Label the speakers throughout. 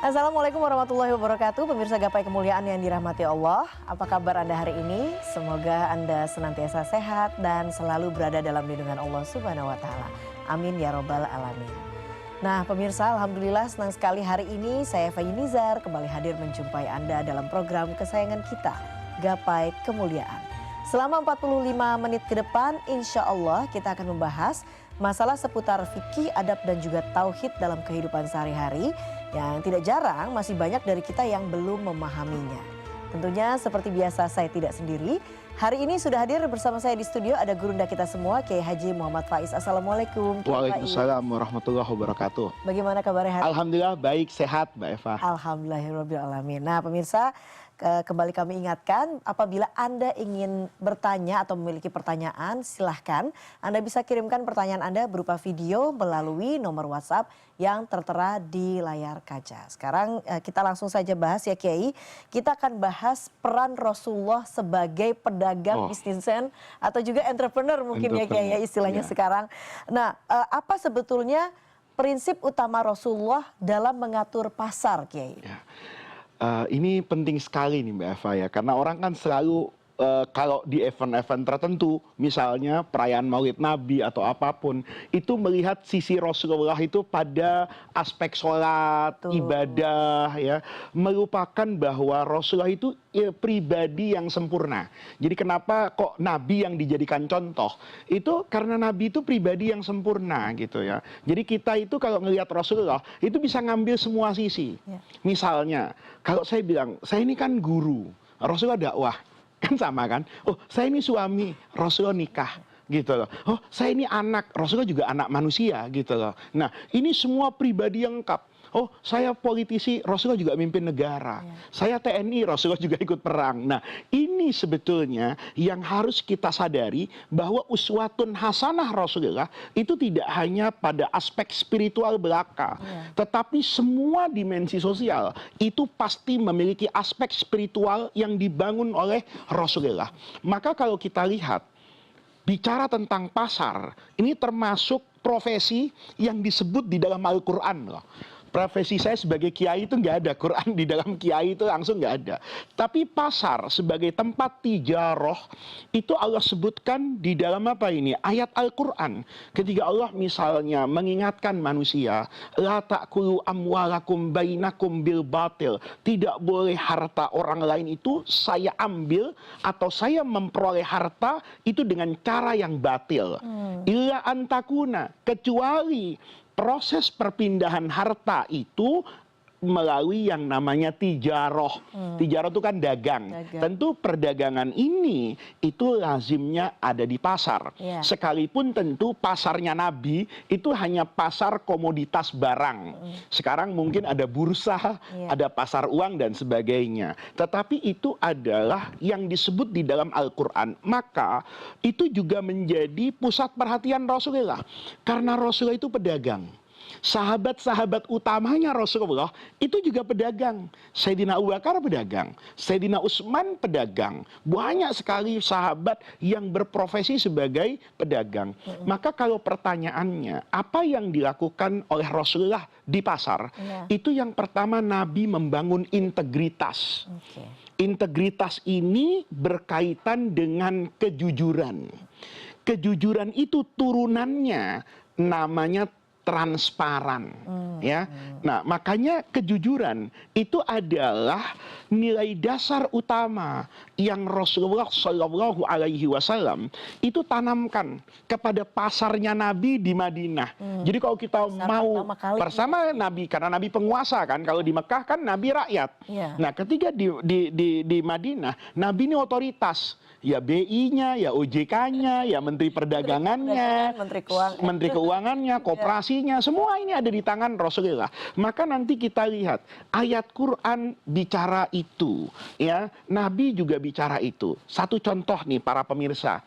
Speaker 1: Assalamualaikum warahmatullahi wabarakatuh. Pemirsa Gapai Kemuliaan yang dirahmati Allah. Apa kabar Anda hari ini? Semoga Anda senantiasa sehat dan selalu berada dalam lindungan Allah Subhanahu wa taala. Amin ya robbal alamin. Nah, pemirsa, alhamdulillah senang sekali hari ini saya Faye Nizar kembali hadir menjumpai Anda dalam program kesayangan kita, Gapai Kemuliaan. Selama 45 menit ke depan, insya Allah kita akan membahas masalah seputar fikih, adab dan juga tauhid dalam kehidupan sehari-hari yang tidak jarang masih banyak dari kita yang belum memahaminya. Tentunya seperti biasa saya tidak sendiri. Hari ini sudah hadir bersama saya di studio ada gurunda kita semua, Kiai Haji Muhammad Faiz. Assalamualaikum.
Speaker 2: Waalaikumsalam warahmatullahi wabarakatuh.
Speaker 1: Bagaimana kabarnya hari ini?
Speaker 2: Alhamdulillah baik, sehat Mbak Eva.
Speaker 1: Alhamdulillahirabbil alamin. Nah, pemirsa, kembali kami ingatkan, apabila Anda ingin bertanya atau memiliki pertanyaan, silahkan Anda bisa kirimkan pertanyaan Anda berupa video melalui nomor WhatsApp yang tertera di layar kaca. Sekarang kita langsung saja bahas ya Kiai. Kita akan bahas peran Rasulullah sebagai pedagang, bisnismen atau juga entrepreneur mungkin ya Kiai ya istilahnya sekarang. Nah, apa sebetulnya prinsip utama Rasulullah dalam mengatur pasar Kiai?
Speaker 2: Ya. Ini penting sekali nih Mbak Eva ya, karena orang kan selalu kalau di event-event tertentu, misalnya perayaan Maulid Nabi atau apapun, itu melihat sisi Rasulullah itu pada aspek sholat, ibadah, ya, melupakan bahwa Rasulullah itu pribadi yang sempurna. Jadi kenapa kok Nabi yang dijadikan contoh? Itu karena Nabi itu pribadi yang sempurna gitu ya. Jadi kita itu kalau ngelihat Rasulullah itu bisa ngambil semua sisi. Misalnya, kalau saya bilang, saya ini kan guru, Rasulullah dakwah. Kan sama kan? Oh, saya ini suami, Rasulullah nikah gitu loh. Oh, saya ini anak, Rasulullah juga anak manusia gitu loh. Nah, ini semua pribadi yang lengkap. Oh, saya politisi, Rasulullah juga mimpin negara. Saya TNI, Rasulullah juga ikut perang. Nah, ini sebetulnya yang harus kita sadari bahwa uswatun hasanah Rasulullah itu tidak hanya pada aspek spiritual belaka. Tetapi semua dimensi sosial itu pasti memiliki aspek spiritual yang dibangun oleh Rasulullah. Maka kalau kita lihat, bicara tentang pasar, ini termasuk profesi yang disebut di dalam Al-Quran loh. Profesi saya sebagai kiai itu nggak ada, Quran di dalam kiai itu langsung nggak ada. Tapi pasar sebagai tempat tijaroh itu Allah sebutkan di dalam apa ini? Ayat Al-Quran. Ketika Allah misalnya mengingatkan manusia, la ta'kulu amwalakum bainakum bil batil. Tidak boleh harta orang lain itu saya ambil atau saya memperoleh harta itu dengan cara yang batil. Illa antakuna, kecuali proses perpindahan harta itu melalui yang namanya tijaroh. Tijaroh itu kan dagang. Tentu perdagangan ini itu lazimnya ada di pasar. Sekalipun tentu pasarnya Nabi itu hanya pasar komoditas barang. Sekarang mungkin ada bursa, ada pasar uang dan sebagainya. Tetapi itu adalah yang disebut di dalam Al-Quran. Maka itu juga menjadi pusat perhatian Rasulullah. Karena Rasulullah itu pedagang. Sahabat-sahabat utamanya Rasulullah itu juga pedagang. Sayyidina Abu Bakar pedagang, Sayyidina Utsman pedagang. Banyak sekali sahabat yang berprofesi sebagai pedagang. Maka kalau pertanyaannya, apa yang dilakukan oleh Rasulullah di pasar? Itu yang pertama, Nabi membangun integritas. Integritas ini berkaitan dengan kejujuran. Kejujuran itu turunannya namanya transparan, ya. Nah, makanya kejujuran itu adalah nilai dasar utama yang Rasulullah Shallallahu Alaihi Wasallam itu tanamkan kepada pasarnya Nabi di Madinah. Jadi kalau kita mau bersama Nabi, karena Nabi penguasa kan, kalau di Mekah kan Nabi rakyat. Nah, ketika di Madinah, Nabi ini otoritas. Ya BI-nya, ya OJK-nya, ya Menteri Perdagangannya, Menteri Keuangannya, koperasinya, semua ini ada di tangan Rasulullah. Maka nanti kita lihat ayat Quran bicara itu, ya Nabi juga bicara itu. Satu contoh nih para pemirsa,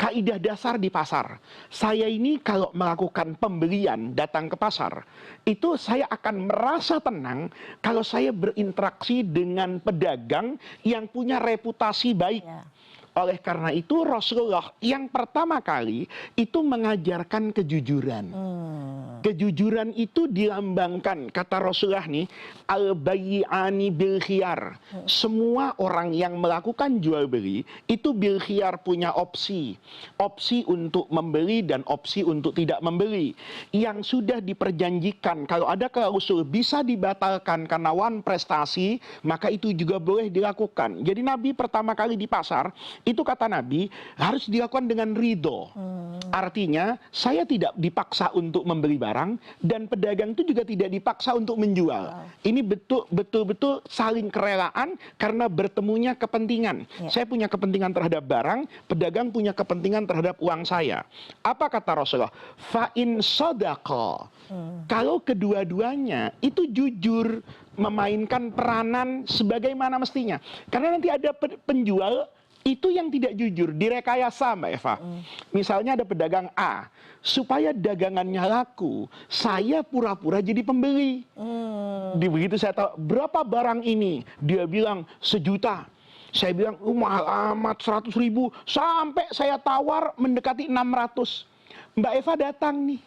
Speaker 2: kaidah dasar di pasar. Saya ini kalau melakukan pembelian datang ke pasar, itu saya akan merasa tenang kalau saya berinteraksi dengan pedagang yang punya reputasi baik. Oleh karena itu Rasulullah yang pertama kali itu mengajarkan kejujuran. Kejujuran itu dilambangkan, kata Rasulullah nih, al-bayyi'ani bil khiyar. Semua orang yang melakukan jual beli itu bil khiyar, punya opsi. Opsi untuk membeli dan opsi untuk tidak membeli. Yang sudah diperjanjikan, kalau ada klausul bisa dibatalkan karena wan prestasi, maka itu juga boleh dilakukan. Jadi Nabi pertama kali di pasar, itu kata Nabi, harus dilakukan dengan ridho. Artinya, saya tidak dipaksa untuk membeli barang, dan pedagang itu juga tidak dipaksa untuk menjual. Ini betul-betul saling kerelaan karena bertemunya kepentingan. Saya punya kepentingan terhadap barang, pedagang punya kepentingan terhadap uang saya. Apa kata Rasulullah? Fa'in sodaqo. Kalau kedua-duanya itu jujur memainkan peranan sebagaimana mestinya. Karena nanti ada penjual itu yang tidak jujur, direkayasa Mbak Eva. Misalnya ada pedagang A, supaya dagangannya laku, saya pura-pura jadi pembeli. Begitu saya tahu, berapa barang ini? Dia bilang 1 juta. Saya bilang, mahal amat, 100.000. Sampai saya tawar mendekati 600. Mbak Eva datang nih.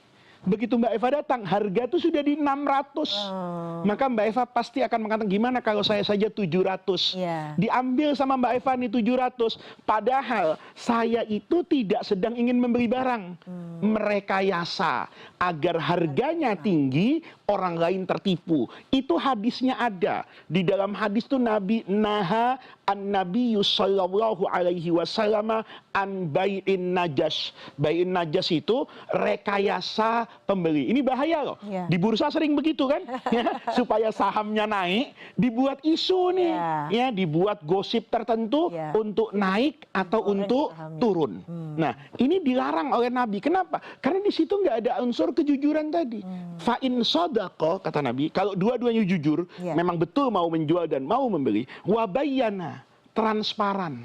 Speaker 2: Begitu Mbak Eva datang, harga itu sudah di 600. Maka Mbak Eva pasti akan mengatakan, gimana kalau saya saja 700? Diambil sama Mbak Eva nih 700. Padahal saya itu tidak sedang ingin membeli barang. Merekayasa agar harganya tinggi, orang lain tertipu. Itu hadisnya ada. Di dalam hadis itu Nabi naha an-nabiyyu sallallahu alaihi wasallam an bai'in najas. Bai'in najas itu rekayasa pembeli. Ini bahaya loh. Di bursa sering begitu kan? Ya, supaya sahamnya naik, dibuat isu nih. Ya, dibuat gosip tertentu untuk naik atau untuk turun. Nah, ini dilarang oleh Nabi. Kenapa? Karena di situ nggak ada unsur kejujuran tadi. Fa'in sodako, kata Nabi, kalau dua-duanya jujur, memang betul mau menjual dan mau membeli, wabayana, transparan.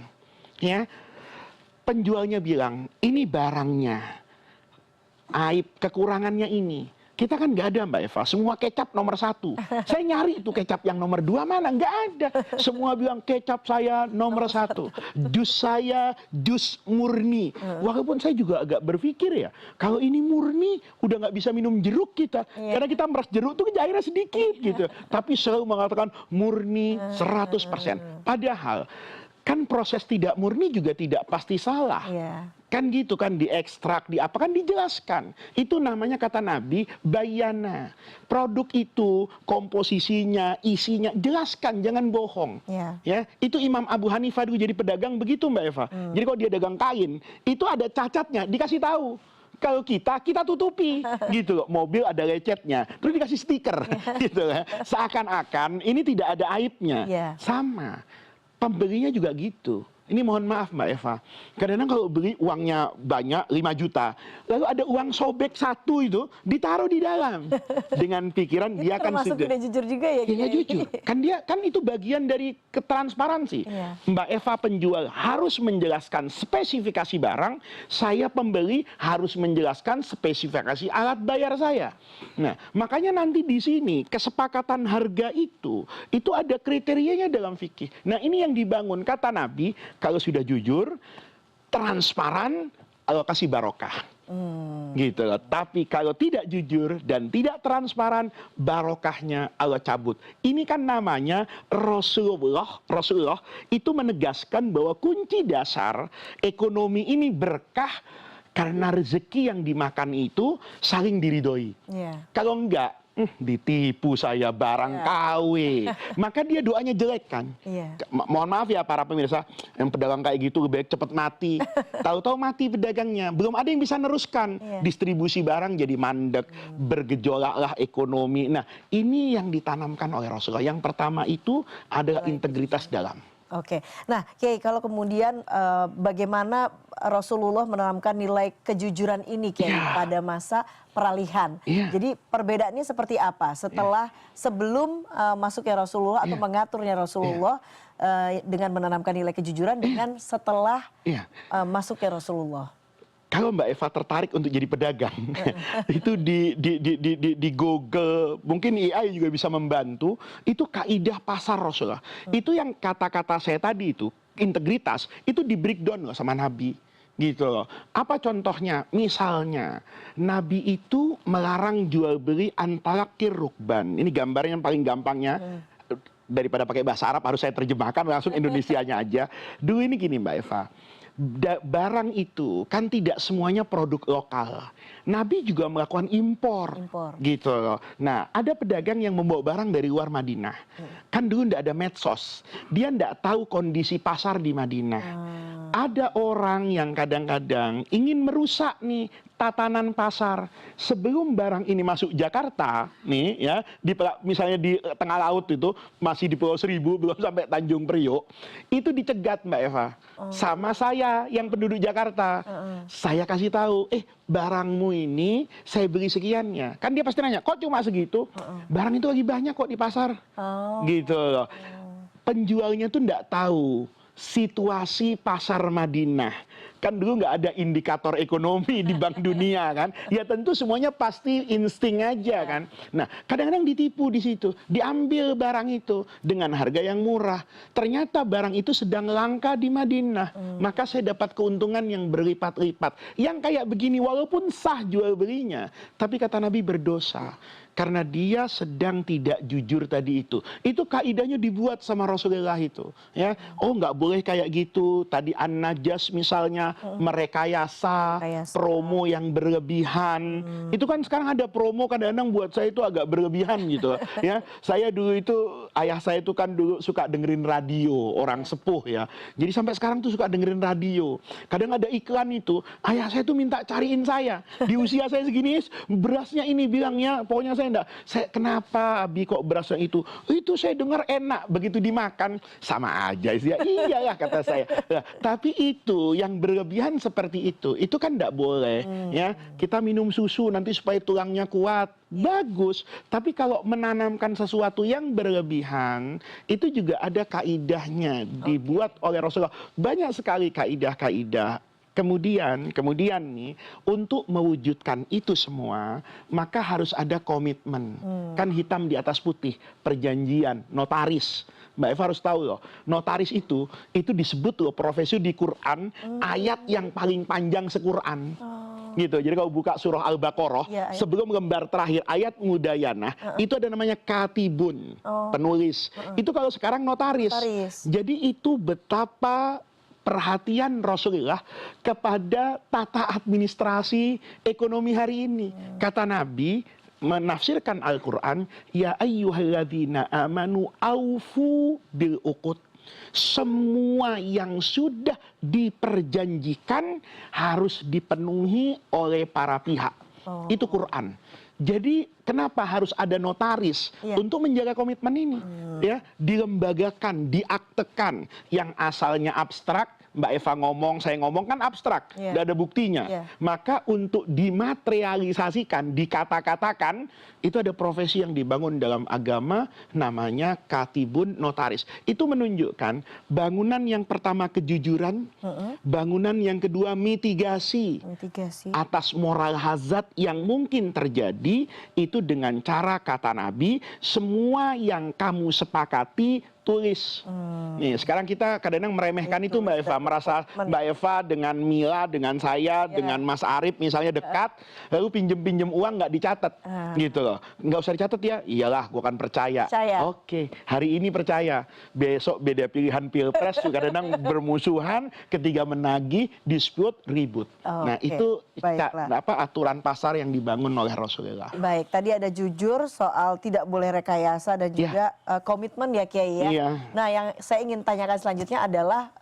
Speaker 2: Ya, penjualnya bilang, ini barangnya, aib kekurangannya ini. Kita kan nggak ada Mbak Eva, semua kecap nomor 1. Saya nyari itu kecap yang nomor 2 mana, nggak ada. Semua bilang kecap saya nomor 1, jus saya jus murni. Walaupun saya juga agak berpikir ya, kalau ini murni udah nggak bisa minum jeruk kita, karena kita meres jeruk tuh airnya sedikit gitu. Tapi selalu mengatakan murni 100%. Padahal kan proses tidak murni juga tidak pasti salah. Kan gitu kan, diekstrak, kan dijelaskan. Itu namanya kata Nabi, bayana. Produk itu, komposisinya, isinya, jelaskan, jangan bohong. Ya, itu Imam Abu Hanifah dulu jadi pedagang begitu Mbak Eva. Jadi kalau dia dagang kain, itu ada cacatnya, dikasih tahu. Kalau kita tutupi gitu loh. Mobil ada lecetnya, terus dikasih stiker gitu lah. Seakan-akan ini tidak ada aibnya. Sama. Pembelinya juga gitu. Ini mohon maaf Mbak Eva, kadang-kadang kalau beli uangnya banyak 5 juta, lalu ada uang sobek 1 itu ditaruh di dalam dengan pikiran dia akan
Speaker 1: termasuk tidak jujur juga ya?
Speaker 2: Tidak jujur. Kan itu bagian dari ketransparansi. Mbak Eva penjual harus menjelaskan spesifikasi barang, saya pembeli harus menjelaskan spesifikasi alat bayar saya. Nah, makanya nanti di sini kesepakatan harga itu ada kriterianya dalam fikih. Nah, ini yang dibangun kata Nabi. Kalau sudah jujur, transparan, Allah kasih barokah. Gitu loh. Tapi kalau tidak jujur dan tidak transparan, barokahnya Allah cabut. Ini kan namanya Rasulullah itu menegaskan bahwa kunci dasar ekonomi ini berkah karena rezeki yang dimakan itu saling diridhoi. Kalau enggak, ditipu saya barang KW. Maka dia doanya jelek kan. Mohon maaf ya para pemirsa, yang pedagang kayak gitu lebih baik cepat mati. Tahu-tahu mati pedagangnya, belum ada yang bisa neruskan. Distribusi barang jadi mandek, bergejolaklah ekonomi. Nah, ini yang ditanamkan oleh Rasulullah. Yang pertama itu adalah integritas dalam.
Speaker 1: Oke, nah Kiai, kalau kemudian bagaimana Rasulullah menanamkan nilai kejujuran ini Kiai pada masa peralihan. Jadi perbedaannya seperti apa setelah sebelum masuknya Rasulullah atau mengaturnya Rasulullah dengan menanamkan nilai kejujuran dengan setelah masuknya Rasulullah.
Speaker 2: Kalau Mbak Eva tertarik untuk jadi pedagang, itu di Google, mungkin AI juga bisa membantu, itu kaidah pasar Rasulullah. Itu yang kata-kata saya tadi itu, integritas itu di breakdown loh sama Nabi. Gitu loh. Apa contohnya? Misalnya, Nabi itu melarang jual beli antara rukban. Ini gambar yang paling gampangnya. Daripada pakai bahasa Arab harus saya terjemahkan langsung Indonesianya aja. Dulu ini gini Mbak Eva. Barang itu kan tidak semuanya produk lokal. Nabi juga melakukan impor. Gitu loh. Nah, ada pedagang yang membawa barang dari luar Madinah. Kan dulu tidak ada medsos. Dia tidak tahu kondisi pasar di Madinah. Ada orang yang kadang-kadang ingin merusak nih tatanan pasar. Sebelum barang ini masuk Jakarta, nih ya, misalnya di tengah laut itu masih di Pulau Seribu belum sampai Tanjung Priok, itu dicegat Mbak Eva. Sama saya yang penduduk Jakarta. Saya kasih tahu, barangmu ini saya beli sekiannya. Kan dia pasti nanya, kok cuma segitu? Barang itu lagi banyak kok di pasar. Gitu loh. Penjualnya tuh enggak tahu situasi pasar Madinah. Kan dulu nggak ada indikator ekonomi di Bank Dunia kan. Ya tentu semuanya pasti insting aja kan. Nah, kadang-kadang ditipu di situ. Diambil barang itu dengan harga yang murah. Ternyata barang itu sedang langka di Madinah. Maka saya dapat keuntungan yang berlipat-lipat. Yang kayak begini walaupun sah jual belinya, tapi kata Nabi berdosa. Karena dia sedang tidak jujur tadi itu. Itu kaidahnya dibuat sama Rasulullah itu. Ya, oh nggak boleh kayak gitu. Tadi An-Najas misalnya merekayasa promo yang berlebihan. Itu kan sekarang ada promo kadang-kadang buat saya itu agak berlebihan gitu. Ya, saya dulu itu ayah saya itu kan dulu suka dengerin radio, orang sepuh ya. Jadi sampai sekarang tuh suka dengerin radio. Kadang ada iklan itu, ayah saya tuh minta cariin saya. Di usia saya segini berasnya ini bilangnya, pokoknya saya kenapa Abi kok berasnya itu? Itu saya dengar enak, begitu dimakan sama aja sih. Ya, iyalah kata saya. Nah, tapi itu yang berlebihan seperti itu kan tidak boleh. Ya, kita minum susu nanti supaya tulangnya kuat, bagus. Tapi kalau menanamkan sesuatu yang berlebihan, itu juga ada kaidahnya dibuat oleh Rasulullah. Banyak sekali kaidah-kaidah. Kemudian nih untuk mewujudkan itu semua maka harus ada komitmen. Kan hitam di atas putih, perjanjian, notaris. Mbak Eva harus tahu loh, notaris itu disebut loh profesi di Quran ayat yang paling panjang se-Quran. Gitu. Jadi kalau buka surah Al-Baqarah sebelum lembar terakhir ayat Mudayanah itu ada namanya katibun, penulis. Itu kalau sekarang notaris. Jadi itu betapa perhatian Rasulullah kepada tata administrasi ekonomi hari ini. Kata Nabi menafsirkan Al-Quran, ya ayyuhalladzina amanu aufu bil uqud. Semua yang sudah diperjanjikan harus dipenuhi oleh para pihak. Itu Quran. Jadi kenapa harus ada notaris untuk menjaga komitmen ini? Ya, dilembagakan, diaktekan. Yang asalnya abstrak, Mbak Eva ngomong, saya ngomong kan abstrak, tidak ada buktinya. Maka untuk dimaterialisasikan, dikata-katakan, itu ada profesi yang dibangun dalam agama namanya katibun, notaris. Itu menunjukkan bangunan yang pertama kejujuran, bangunan yang kedua mitigasi atas moral hazard yang mungkin terjadi. Itu dengan cara kata Nabi, semua yang kamu sepakati tulis. Nih, sekarang kita kadang-kadang meremehkan itu Mbak Eva, merasa Mbak Eva dengan Mila, dengan saya, dengan Mas Arif misalnya dekat, lalu pinjem-pinjem uang nggak dicatat, gitu loh. Nggak usah dicatat ya, iyalah, gua akan percaya. Oke, hari ini percaya, besok beda pilihan pilpres, kadang-kadang bermusuhan, ketiga menagih, dispute, ribut. Nah itu aturan pasar yang dibangun oleh Rasulullah.
Speaker 1: Baik, tadi ada jujur soal tidak boleh rekayasa dan juga komitmen ya Kiai ya. Nah, yang saya ingin tanyakan selanjutnya adalah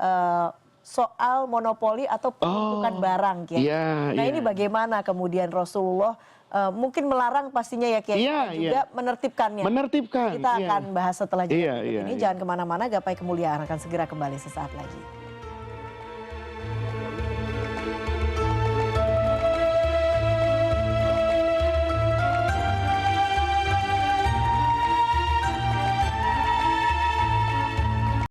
Speaker 1: soal monopoli atau penunjukan barang, Kiai. Nah, ini bagaimana kemudian Rasulullah mungkin melarang pastinya ya, Kiai, dan juga menertibkannya. Kita akan bahas setelah jeda ini. Jangan kemana-mana, Gapai Kemuliaan akan segera kembali sesaat lagi.